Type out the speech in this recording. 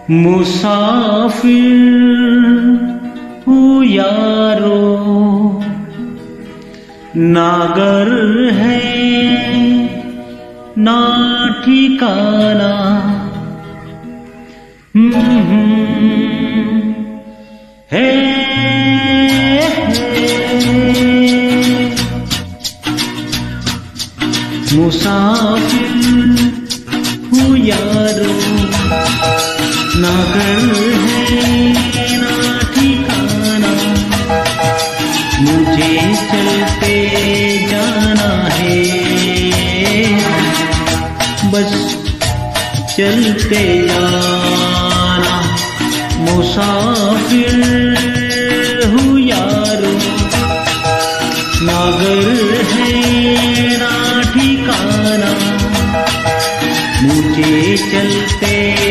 मुसाफिर हूँ यारो, नागर है ना ठिकाना। है मुसाफिर हूँ यारो, नागर है ना ठिकाना। मुझे चलते जाना है, बस चलते जाना। मुसाफिर हूँ यारो, नागर है ना ठिकाना। मुझे चलते